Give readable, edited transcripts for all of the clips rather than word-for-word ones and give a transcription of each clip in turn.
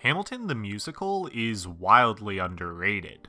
Hamilton the musical is wildly underrated.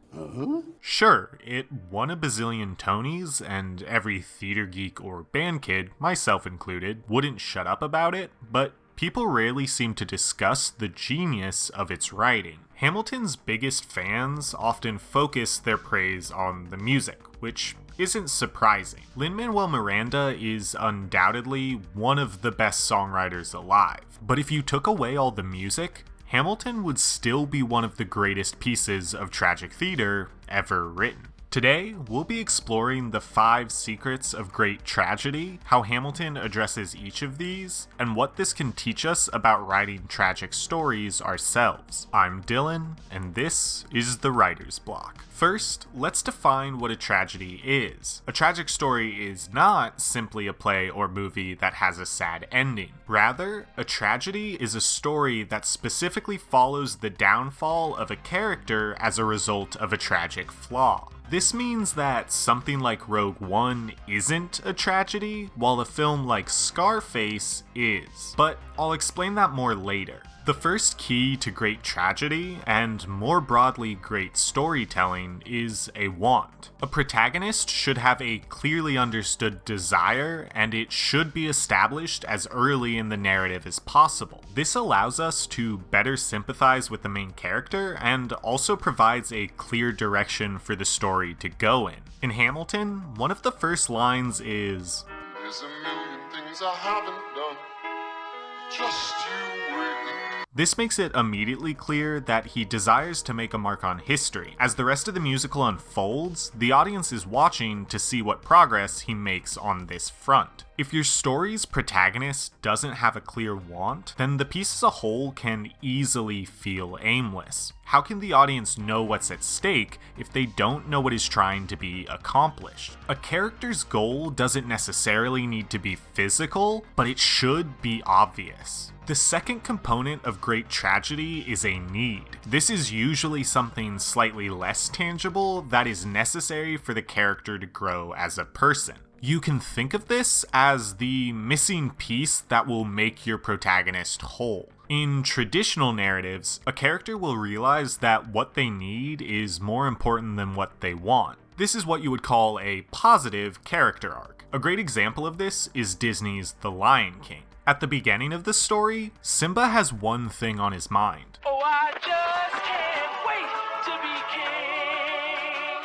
Sure, it won a bazillion Tonys, and every theater geek or band kid, myself included, wouldn't shut up about it, but people rarely seem to discuss the genius of its writing. Hamilton's biggest fans often focus their praise on the music, which isn't surprising. Lin-Manuel Miranda is undoubtedly one of the best songwriters alive, but if you took away all the music, Hamilton would still be one of the greatest pieces of tragic theater ever written. Today, we'll be exploring the 5 secrets of great tragedy, how Hamilton addresses each of these, and what this can teach us about writing tragic stories ourselves. I'm Dylan, and this is The Writer's Block. First, let's define what a tragedy is. A tragic story is not simply a play or movie that has a sad ending. Rather, a tragedy is a story that specifically follows the downfall of a character as a result of a tragic flaw. This means that something like Rogue One isn't a tragedy, while a film like Scarface is. But I'll explain that more later. The first key to great tragedy, and more broadly great storytelling, is a want. A protagonist should have a clearly understood desire, and it should be established as early in the narrative as possible. This allows us to better sympathize with the main character, and also provides a clear direction for the story to go in. In Hamilton, one of the first lines is, "There's a million things I haven't done, just you wait." This makes it immediately clear that he desires to make a mark on history. As the rest of the musical unfolds, the audience is watching to see what progress he makes on this front. If your story's protagonist doesn't have a clear want, then the piece as a whole can easily feel aimless. How can the audience know what's at stake if they don't know what is trying to be accomplished? A character's goal doesn't necessarily need to be physical, but it should be obvious. The second component of great tragedy is a need. This is usually something slightly less tangible that is necessary for the character to grow as a person. You can think of this as the missing piece that will make your protagonist whole. In traditional narratives, a character will realize that what they need is more important than what they want. This is what you would call a positive character arc. A great example of this is Disney's The Lion King. At the beginning of the story, Simba has one thing on his mind. Oh, I just can't wait to be king.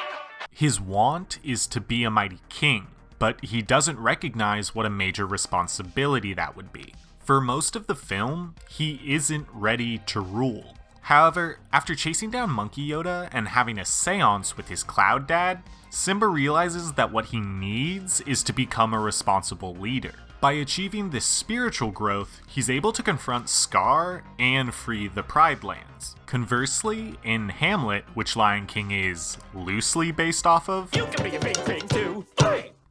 His want is to be a mighty king, but he doesn't recognize what a major responsibility that would be. For most of the film, he isn't ready to rule. However, after chasing down Monkey Yoda and having a seance with his cloud dad, Simba realizes that what he needs is to become a responsible leader. By achieving this spiritual growth, he's able to confront Scar and free the Pride Lands. Conversely, in Hamlet, which Lion King is loosely based off of, you can be a big thing too.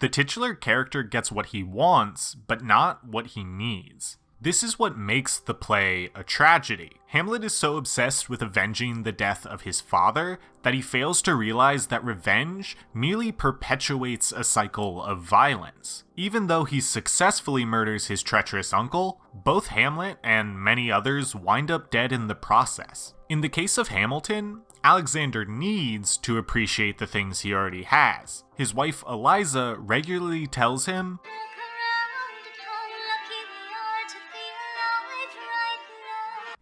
The titular character gets what he wants, but not what he needs. This is what makes the play a tragedy. Hamlet is so obsessed with avenging the death of his father that he fails to realize that revenge merely perpetuates a cycle of violence. Even though he successfully murders his treacherous uncle, both Hamlet and many others wind up dead in the process. In the case of Hamilton, Alexander needs to appreciate the things he already has. His wife Eliza regularly tells him,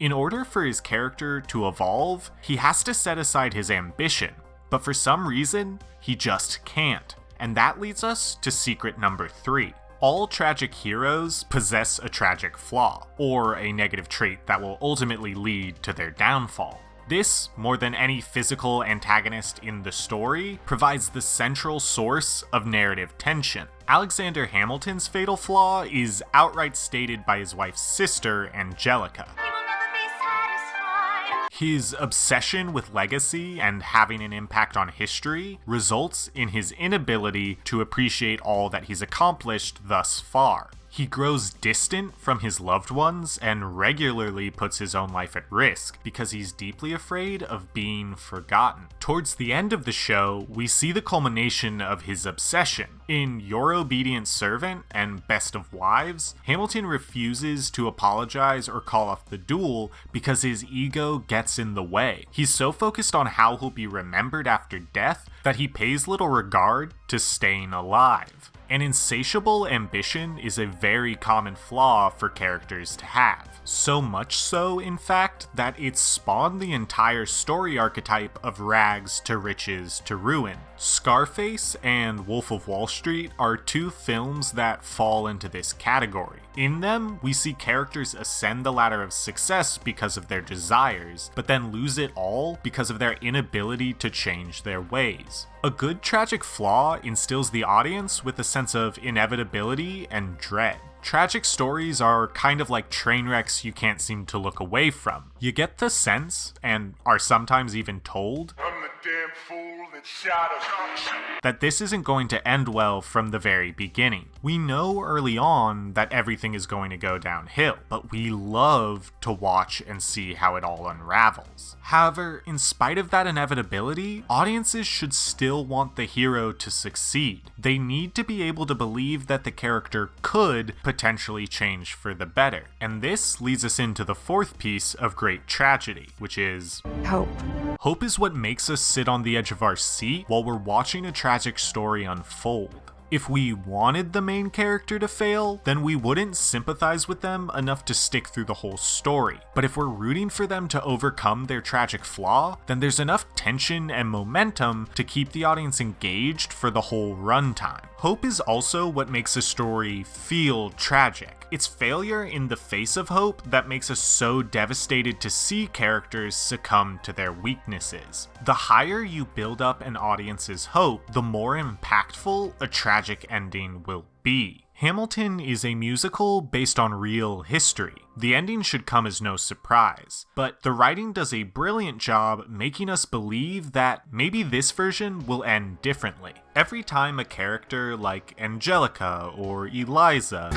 in order for his character to evolve, he has to set aside his ambition, but for some reason, he just can't. And that leads us to secret number 3. All tragic heroes possess a tragic flaw, or a negative trait that will ultimately lead to their downfall. This, more than any physical antagonist in the story, provides the central source of narrative tension. Alexander Hamilton's fatal flaw is outright stated by his wife's sister, Angelica. His obsession with legacy and having an impact on history results in his inability to appreciate all that he's accomplished thus far. He grows distant from his loved ones and regularly puts his own life at risk because he's deeply afraid of being forgotten. Towards the end of the show, we see the culmination of his obsession. In Your Obedient Servant and Best of Wives, Hamilton refuses to apologize or call off the duel because his ego gets in the way. He's so focused on how he'll be remembered after death that he pays little regard to staying alive. An insatiable ambition is a very common flaw for characters to have. So much so, in fact, that it spawned the entire story archetype of rags to riches to ruin. Scarface and Wolf of Wall Street are two films that fall into this category. In them, we see characters ascend the ladder of success because of their desires, but then lose it all because of their inability to change their ways. A good tragic flaw instills the audience with a sense of inevitability and dread. Tragic stories are kind of like train wrecks you can't seem to look away from. You get the sense, and are sometimes even told, "I'm the damn fool that shot us," that this isn't going to end well from the very beginning. We know early on that everything is going to go downhill, but we love to watch and see how it all unravels. However, in spite of that inevitability, audiences should still want the hero to succeed. They need to be able to believe that the character could potentially change for the better. And this leads us into the fourth piece of great tragedy, which is hope. Hope is what makes us sit on the edge of our seat while we're watching a tragic story unfold. If we wanted the main character to fail, then we wouldn't sympathize with them enough to stick through the whole story. But if we're rooting for them to overcome their tragic flaw, then there's enough tension and momentum to keep the audience engaged for the whole runtime. Hope is also what makes a story feel tragic. It's failure in the face of hope that makes us so devastated to see characters succumb to their weaknesses. The higher you build up an audience's hope, the more impactful a tragic ending will be. Hamilton is a musical based on real history. The ending should come as no surprise, but the writing does a brilliant job making us believe that maybe this version will end differently. Every time a character like Angelica or Eliza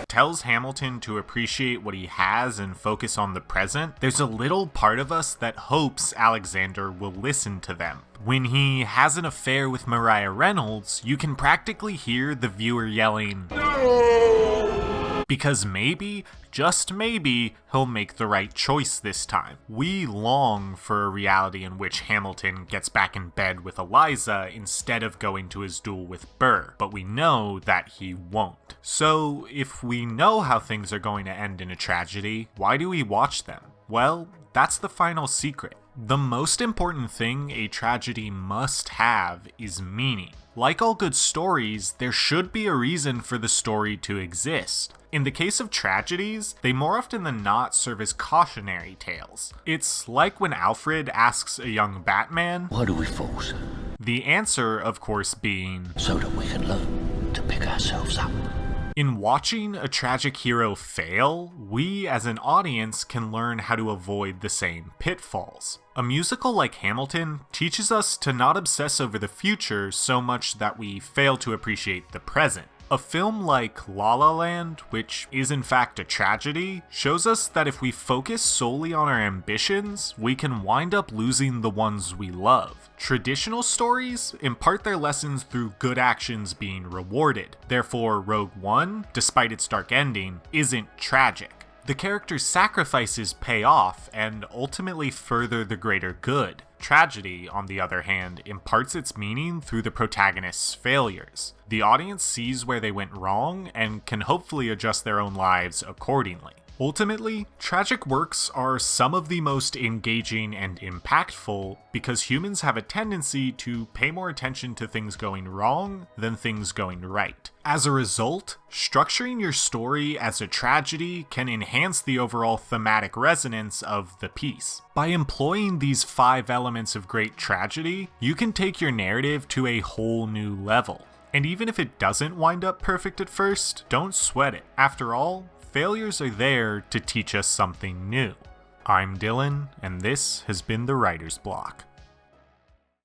tells Hamilton to appreciate what he has and focus on the present, there's a little part of us that hopes Alexander will listen to them. When he has an affair with Mariah Reynolds, you can practically hear the viewer yelling, "No!" Because maybe, just maybe, he'll make the right choice this time. We long for a reality in which Hamilton gets back in bed with Eliza instead of going to his duel with Burr, but we know that he won't. So, if we know how things are going to end in a tragedy, why do we watch them? Well, that's the final secret. The most important thing a tragedy must have is meaning. Like all good stories, there should be a reason for the story to exist. In the case of tragedies, they more often than not serve as cautionary tales. It's like when Alfred asks a young Batman, "Why do we fall, sir?" The answer, of course, being, "So that we can learn to pick ourselves up." In watching a tragic hero fail, we as an audience can learn how to avoid the same pitfalls. A musical like Hamilton teaches us to not obsess over the future so much that we fail to appreciate the present. A film like La La Land, which is in fact a tragedy, shows us that if we focus solely on our ambitions, we can wind up losing the ones we love. Traditional stories impart their lessons through good actions being rewarded. Therefore, Rogue One, despite its dark ending, isn't tragic. The character's sacrifices pay off and ultimately further the greater good. Tragedy, on the other hand, imparts its meaning through the protagonist's failures. The audience sees where they went wrong and can hopefully adjust their own lives accordingly. Ultimately, tragic works are some of the most engaging and impactful because humans have a tendency to pay more attention to things going wrong than things going right. As a result, structuring your story as a tragedy can enhance the overall thematic resonance of the piece. By employing these 5 elements of great tragedy, you can take your narrative to a whole new level. And even if it doesn't wind up perfect at first, don't sweat it. After all, failures are there to teach us something new. I'm Dylan, and this has been The Writer's Block.